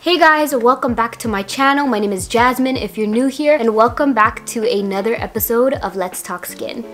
Hey guys, welcome back to my channel. My name is Jasmine if you're new here, and welcome back to another episode of Let's Talk Skin.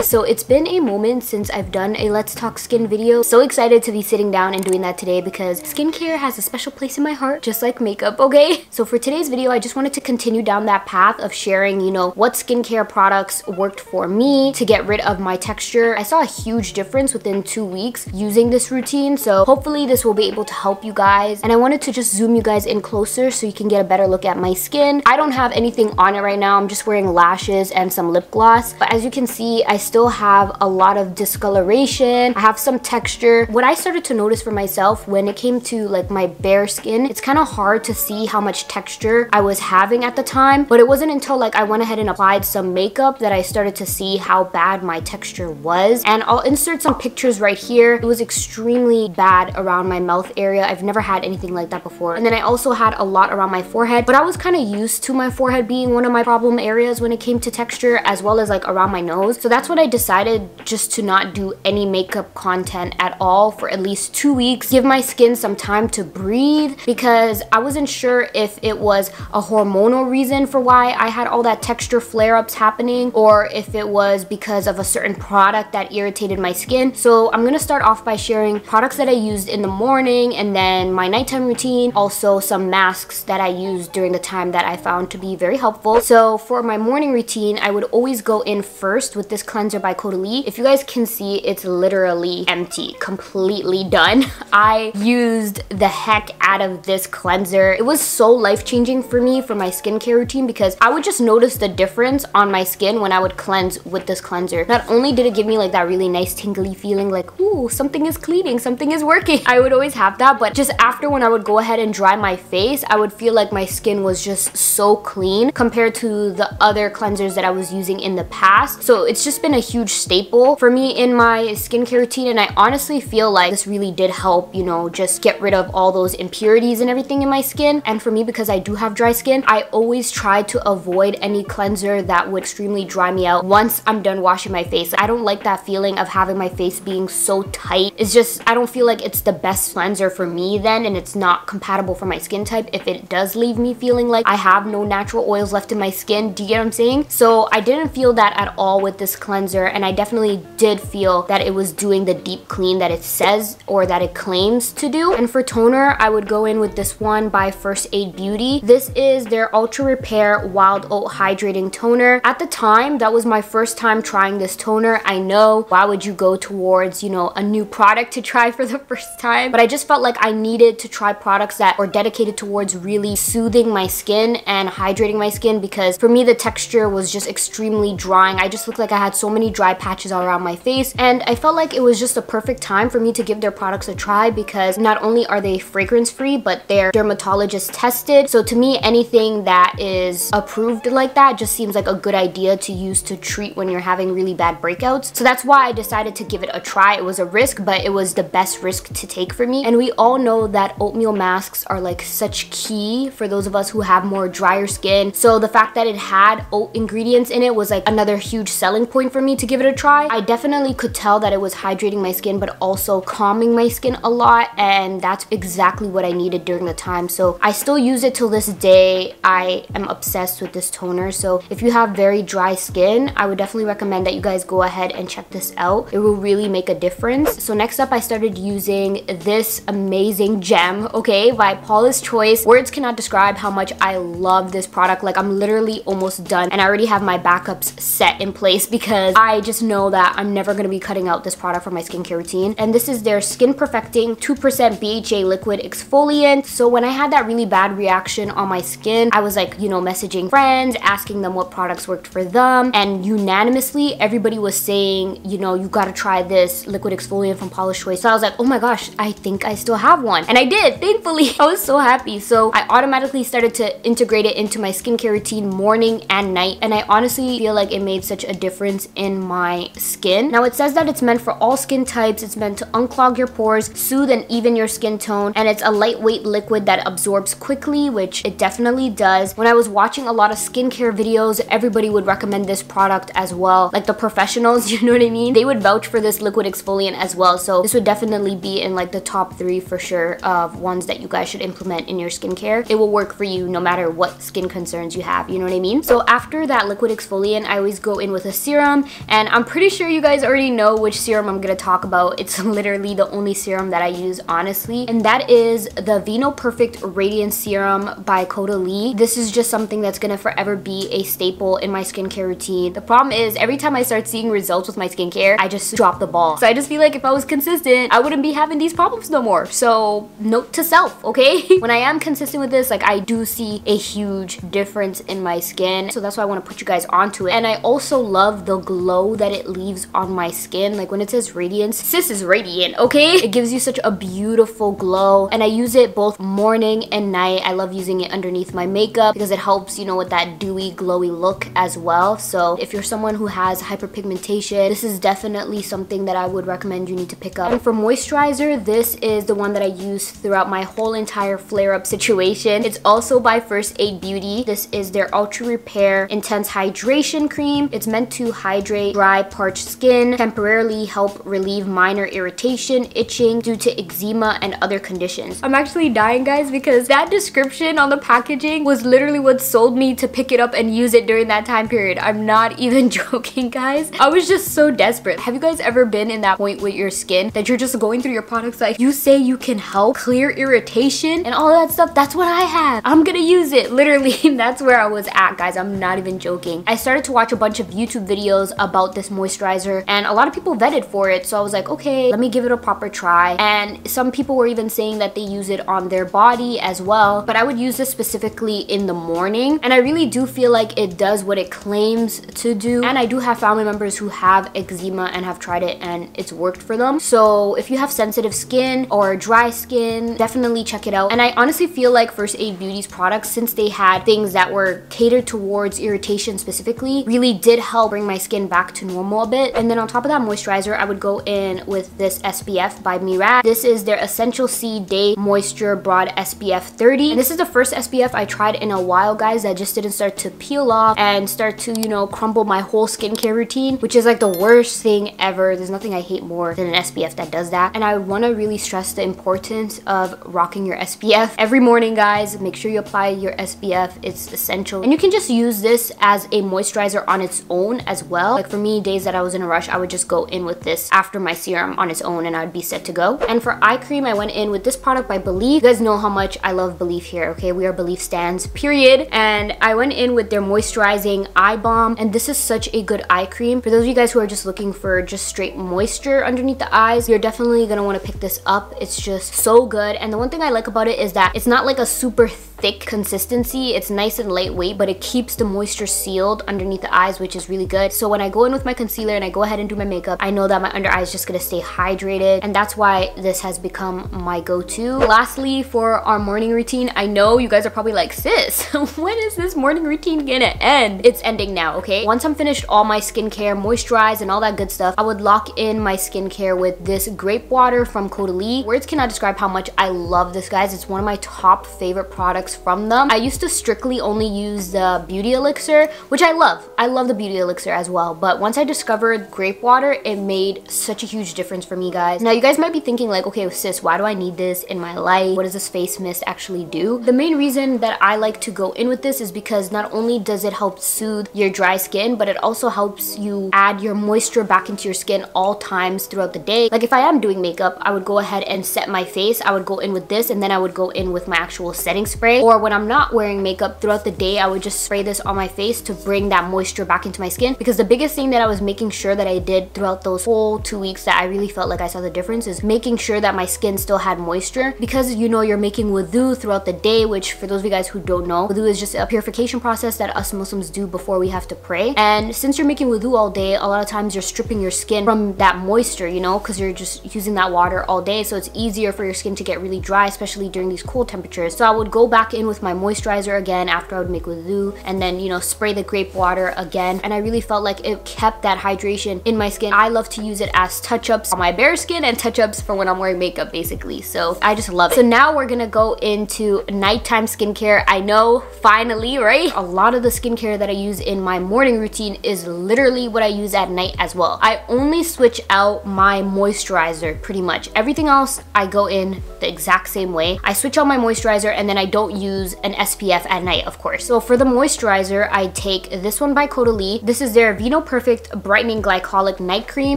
So it's been a moment since I've done a Let's Talk Skin video. So excited to be sitting down and doing that today because skincare has a special place in my heart, just like makeup, okay? So for today's video, I just wanted to continue down that path of sharing, what skincare products worked for me to get rid of my texture. I saw a huge difference within 2 weeks using this routine, so hopefully this will be able to help you guys. And I wanted to just zoom you guys in closer so you can get a better look at my skin. I don't have anything on it right now. I'm just wearing lashes and some lip gloss, but as you can see, I still have a lot of discoloration. I have some texture. What I started to notice for myself when it came to like my bare skin, it's kind of hard to see how much texture I was having at the time, but it wasn't until like I went ahead and applied some makeup that I started to see how bad my texture was. And I'll insert some pictures right here. It was extremely bad around my mouth area. I've never had anything like that before. And then I also had a lot around my forehead, but I was kind of used to my forehead being one of my problem areas when it came to texture, as well as like around my nose. So that's what I decided, just to not do any makeup content at all for at least 2 weeks. Give my skin some time to breathe, because I wasn't sure if it was a hormonal reason for why I had all that texture flare-ups happening, or if it was because of a certain product that irritated my skin. So I'm gonna start off by sharing products that I used in the morning, and then my nighttime routine, also some masks that I used during the time that I found to be very helpful. So for my morning routine, I would always go in first with this cleanser by COLOURPOP. If you guys can see, it's literally empty, completely done. I used the heck out of this cleanser. It was so life-changing for me for my skincare routine, because I would just notice the difference on my skin when I would cleanse with this cleanser. Not only did it give me like that really nice tingly feeling, like, ooh, something is cleaning, something is working. I would always have that, but just after, when I would go ahead and dry my face, I would feel like my skin was just so clean compared to the other cleansers that I was using in the past. So it's just been a huge staple for me in my skincare routine, and I honestly feel like this really did help, just get rid of all those impurities and everything in my skin. And for me, because I do have dry skin, I always try to avoid any cleanser that would extremely dry me out once I'm done washing my face. I don't like that feeling of having my face being so tight. It's just, I don't feel like it's the best cleanser for me then, and it's not compatible for my skin type if it does leave me feeling like I have no natural oils left in my skin. Do you get what I'm saying? So I didn't feel that at all with this cleanser, and I definitely did feel that it was doing the deep clean that it says, or that it claims to do. And for toner, I would go in with this one by First Aid Beauty. This is their Ultra Repair Wild Oat Hydrating Toner. At the time, that was my first time trying this toner. I know, why would you go towards, a new product to try for the first time? But I just felt like I needed to try products that were dedicated towards really soothing my skin and hydrating my skin, because for me, the texture was just extremely drying. I just looked like I had so many dry patches all around my face, and I felt like it was just a perfect time for me to give their products a try, because not only are they fragrance free, but they're dermatologist tested. So to me, anything that is approved like that just seems like a good idea to use to treat when you're having really bad breakouts. So that's why I decided to give it a try. It was a risk, but it was the best risk to take for me. And we all know that oatmeal masks are like such key for those of us who have more drier skin. So the fact that it had oat ingredients in it was like another huge selling point for me to give it a try. I definitely could tell that it was hydrating my skin, but also calming my skin a lot, and that's exactly what I needed during the time. So I still use it till this day. I am obsessed with this toner. So if you have very dry skin, I would definitely recommend that you guys go ahead and check this out. It will really make a difference. So next up, I started using this amazing gem, okay, by Paula's Choice. Words cannot describe how much I love this product. Like, I'm literally almost done, and I already have my backups set in place, because I just know that I'm never going to be cutting out this product for my skincare routine. And this is their Skin Perfecting 2% BHA Liquid Exfoliant. So when I had that really bad reaction on my skin, I was like, messaging friends, asking them what products worked for them, and unanimously, everybody was saying, you gotta try this liquid exfoliant from Paula's Choice. So I was like, oh my gosh, I think I still have one. And I did, thankfully. I was so happy. So I automatically started to integrate it into my skincare routine morning and night. And I honestly feel like it made such a difference in in my skin. Now it says that it's meant for all skin types. It's meant to unclog your pores, soothe and even your skin tone, and it's a lightweight liquid that absorbs quickly, which it definitely does. When I was watching a lot of skincare videos, everybody would recommend this product as well. Like the professionals, you know what I mean? They would vouch for this liquid exfoliant as well. So this would definitely be in like the top 3 for sure of ones that you guys should implement in your skincare. It will work for you no matter what skin concerns you have, you know what I mean? So after that liquid exfoliant, I always go in with a serum, and I'm pretty sure you guys already know which serum I'm gonna talk about. It's literally the only serum that I use, honestly, and that is the Vino Perfect Radiance Serum by Caudalie. This is just something that's gonna forever be a staple in my skincare routine. The problem is every time I start seeing results with my skincare, I just drop the ball. So I just feel like if I was consistent, I wouldn't be having these problems no more. So note to self, okay? When I am consistent with this, like I do see a huge difference in my skin. So that's why I want to put you guys onto it. And I also love the glow that it leaves on my skin. Like when it says radiance, sis is radiant, okay? It gives you such a beautiful glow, and I use it both morning and night. I love using it underneath my makeup because it helps, you know, with that dewy, glowy look as well. So if you're someone who has hyperpigmentation, this is definitely something that I would recommend you need to pick up. And for moisturizer, this is the one that I use throughout my whole entire flare-up situation. It's also by First Aid Beauty. This is their Ultra Repair Intense Hydration Cream. It's meant to hydrate dry, parched skin, temporarily help relieve minor irritation, itching due to eczema and other conditions. I'm actually dying, guys, because that description on the packaging was literally what sold me to pick it up and use it during that time period. I'm not even joking, guys. I was just so desperate. Have you guys ever been in that point with your skin that you're just going through your products like you say you can help clear irritation and all that stuff? That's what I have. I'm gonna use it. Literally, that's where I was at, guys. I'm not even joking. I started to watch a bunch of YouTube videos about this moisturizer, and a lot of people vetted for it. So I was like, okay, let me give it a proper try. And some people were even saying that they use it on their body as well, but I would use this specifically in the morning, and I really do feel like it does what it claims to do. And I do have family members who have eczema and have tried it and it's worked for them. So if you have sensitive skin or dry skin, definitely check it out. And I honestly feel like First Aid Beauty's products, since they had things that were catered towards irritation specifically, really did help bring my skin back to normal a bit. And then on top of that moisturizer, I would go in with this SPF by Murad. This is their Essential C Day Moisture Broad SPF 30. And this is the first SPF I tried in a while, guys, that just didn't start to peel off and start to, you know, crumble my whole skincare routine, which is like the worst thing ever. There's nothing I hate more than an SPF that does that. And I want to really stress the importance of rocking your SPF every morning, guys. Make sure you apply your SPF. It's essential. And you can just use this as a moisturizer on its own as well. Like for me, days that I was in a rush, I would just go in with this after my serum on its own and I would be set to go. And for eye cream, I went in with this product by Believe. You guys know how much I love Believe here, okay? We are Believe stans, period. And I went in with their moisturizing eye balm, and this is such a good eye cream. For those of you guys who are just looking for just straight moisture underneath the eyes, you're definitely gonna want to pick this up. It's just so good. And the one thing I like about it is that it's not like a super thick consistency. It's nice and lightweight, but it keeps the moisture sealed underneath the eyes, which is really good. So when I go in with my concealer and I go ahead and do my makeup, I know that my under eye is just gonna stay hydrated, and that's why this has become my go-to. Lastly, for our morning routine, I know you guys are probably like, sis, when is this morning routine gonna end? It's ending now, okay? Once I'm finished all my skincare, moisturize, and all that good stuff, I would lock in my skincare with this grape water from Caudalie. Words cannot describe how much I love this, guys. It's one of my top favorite products from them. I used to strictly only use the beauty elixir, which I love. I love the beauty elixir as well, but once I discovered grape water, it made such a huge difference for me, guys. Now you guys might be thinking like, okay, sis, why do I need this in my life? What does this face mist actually do? The main reason that I like to go in with this is because not only does it help soothe your dry skin, but it also helps you add your moisture back into your skin all times throughout the day. Like if I am doing makeup, I would go ahead and set my face. I would go in with this, and then I would go in with my actual setting spray. Or when I'm not wearing makeup throughout the day, I would just spray this on my face to bring that moisture back into my skin. Because the biggest thing that I was making sure that I did throughout those whole 2 weeks that I really felt like I saw the difference is making sure that my skin still had moisture. Because you know, you're making wudu throughout the day, which for those of you guys who don't know, wudu is just a purification process that us Muslims do before we have to pray. And since you're making wudu all day, a lot of times you're stripping your skin from that moisture, you know, because you're just using that water all day. So it's easier for your skin to get really dry, especially during these cold temperatures. So I would go back back in with my moisturizer again after I would make with Zoo, and then, you know, spray the grape water again. And I really felt like it kept that hydration in my skin. I love to use it as touch-ups on my bare skin and touch-ups for when I'm wearing makeup, basically. So I just love it. So now we're gonna go into nighttime skincare. I know, finally, right? A lot of the skincare that I use in my morning routine is literally what I use at night as well. I only switch out my moisturizer pretty much. Everything else I go in the exact same way. I switch out my moisturizer and then I don't use an SPF at night, of course. So for the moisturizer, I take this one by Caudalie. This is their Vino Perfect Brightening Glycolic Night Cream.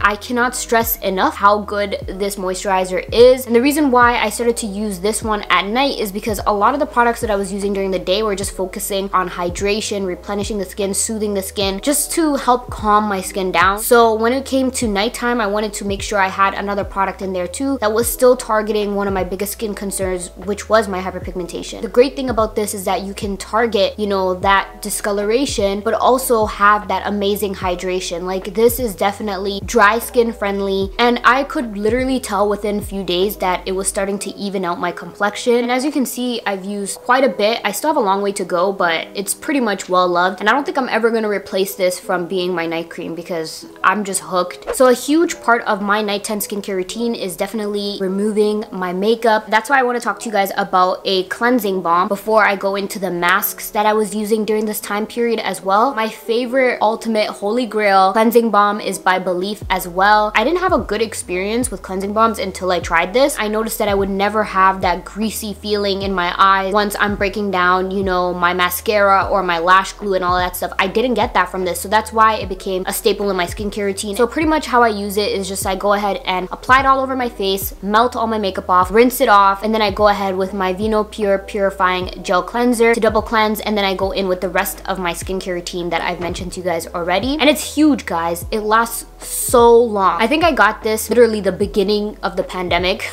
I cannot stress enough how good this moisturizer is. And the reason why I started to use this one at night is because a lot of the products that I was using during the day were just focusing on hydration, replenishing the skin, soothing the skin, just to help calm my skin down. So when it came to nighttime, I wanted to make sure I had another product in there too that was still targeting one of my biggest skin concerns, which was my hyperpigmentation. The great thing about this is that you can target, you know, that discoloration, but also have that amazing hydration. Like, this is definitely dry skin friendly, and I could literally tell within a few days that it was starting to even out my complexion. And as you can see, I've used quite a bit. I still have a long way to go, but it's pretty much well loved, and I don't think I'm ever gonna replace this from being my night cream because I'm just hooked. So a huge part of my nighttime skincare routine is definitely removing my makeup. That's why I want to talk to you guys about a cleansing balm before I go into the masks that I was using during this time period as well. My favorite ultimate holy grail cleansing balm is by Belief as well. I didn't have a good experience with cleansing balms until I tried this. I noticed that I would never have that greasy feeling in my eyes once I'm breaking down, you know, my mascara or my lash glue and all that stuff. I didn't get that from this, so that's why it became a staple in my skincare routine. So pretty much how I use it is just I go ahead and apply it all over my face, melt all my makeup off, rinse it off, and then I go ahead with my Vino Pure Purifying Gel Cleanser to double cleanse, and then I go in with the rest of my skincare routine that I've mentioned to you guys already. And it's huge, guys. It lasts so long. I think I got this literally the beginning of the pandemic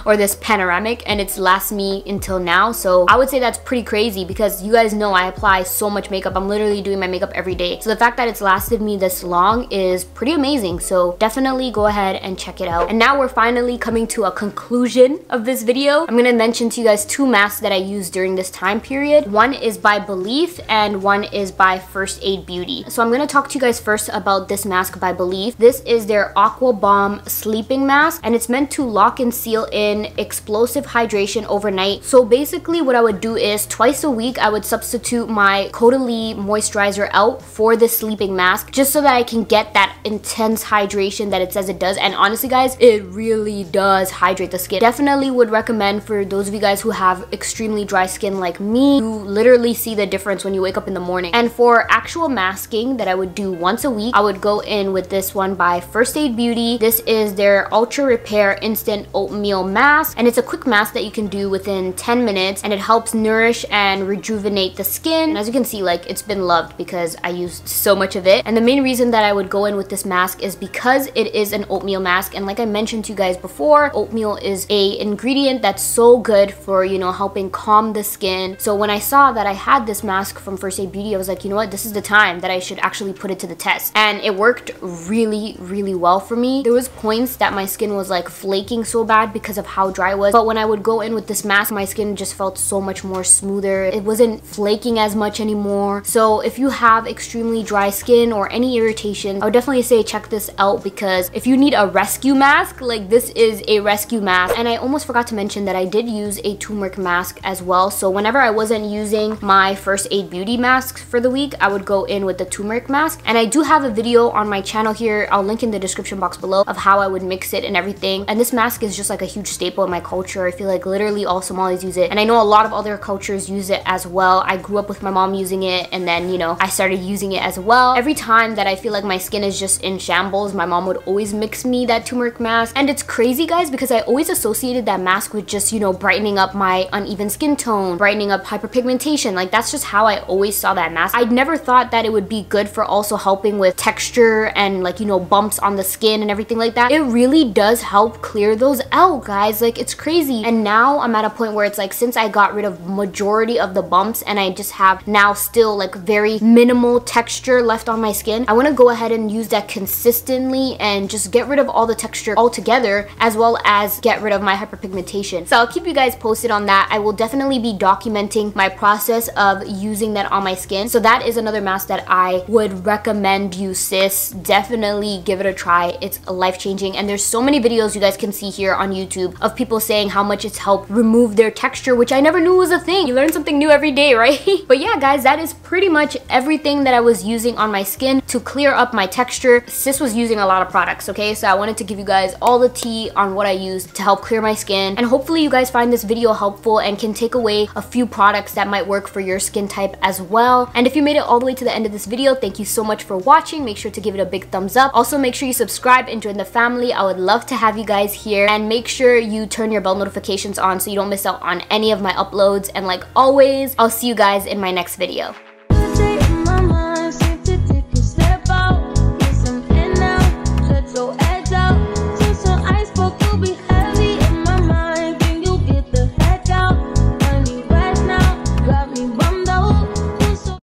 or this panoramic, and it's lasted me until now. So I would say that's pretty crazy because you guys know I apply so much makeup. I'm literally doing my makeup every day. So the fact that it's lasted me this long is pretty amazing. So definitely go ahead and check it out. And now we're finally coming to a conclusion of this video. I'm gonna mention to you guys two masks that I used during this time period. One is by Belief and one is by First Aid Beauty. So I'm gonna talk to you guys first about this mask by Belief. This is their Aqua Balm Sleeping Mask, and it's meant to lock and seal in explosive hydration overnight. So basically what I would do is twice a week I would substitute my Caudalie moisturizer out for this sleeping mask just so that I can get that intense hydration that it says it does. And honestly guys, it really does hydrate the skin. Definitely would recommend for those of you guys who have extremely dry skin like me. You literally see the difference when you wake up in the morning. And for actual masking that I would do once a week, I would go in with this one by First Aid Beauty. This is their Ultra Repair Instant Oatmeal Mask, and it's a quick mask that you can do within 10 minutes, and it helps nourish and rejuvenate the skin. And as you can see, like, it's been loved because I used so much of it. And the main reason that I would go in with this mask is because it is an oatmeal mask, and like I mentioned to you guys before, oatmeal is a ingredient that's so good for, you know, helping calm the skin. So when I saw that I had this mask from First Aid Beauty, I was like, you know what, this is the time that I should actually put it to the test. And it worked really, really well for me. There was points that my skin was like flaking so bad because of how dry it was, but when I would go in with this mask, my skin just felt so much more smoother. It wasn't flaking as much anymore. So if you have extremely dry skin or any irritation, I would definitely say check this out, because if you need a rescue mask, like, this is a rescue mask. And I almost forgot to mention that I did use a turmeric mask as well. So whenever I wasn't using my First Aid Beauty masks for the week, I would go in with the turmeric mask. And I do have a video on my channel here, I'll link in the description box below, of how I would mix it and everything. And this mask is just like a huge staple in my culture. I feel like literally all Somalis use it, and I know a lot of other cultures use it as well. I grew up with my mom using it, and then, you know, I started using it as well. Every time that I feel like my skin is just in shambles, my mom would always mix me that turmeric mask. And it's crazy guys, because I always associated that mask with just, you know, brightening up my uneven skin tone, brightening up hyperpigmentation. Like, that's just how I always saw that mask. I never thought that it would be good for also helping with texture and, like, you know, bumps on the skin and everything like that. It really does help clear those out. guys. Like, it's crazy. And now I'm at a point where it's like, since I got rid of majority of the bumps and I just have now still like very minimal texture left on my skin, I want to go ahead and use that consistently and just get rid of all the texture altogether, as well as get rid of my hyperpigmentation. So I'll keep you guys posted on that. I will definitely be documenting my process of using that on my skin. So that is another mask that I would recommend you, sis. Definitely give it a try. It's life-changing, and there's so many videos you guys can see here on YouTube of people saying how much it's helped remove their texture, which I never knew was a thing. You learn something new every day, right? But yeah, guys, that is pretty much everything that I was using on my skin to clear up my texture. Sis was using a lot of products, okay? So I wanted to give you guys all the tea on what I used to help clear my skin, and hopefully you guys find this video helpful and can take away a few products that might work for your skin type as well. And if you made it all the way to the end of this video, thank you so much for watching. Make sure to give it a big thumbs up. Also, make sure you subscribe and join the family. I would love to have you guys here, and make sure you turn your bell notifications on so you don't miss out on any of my uploads. And like always, I'll see you guys in my next video.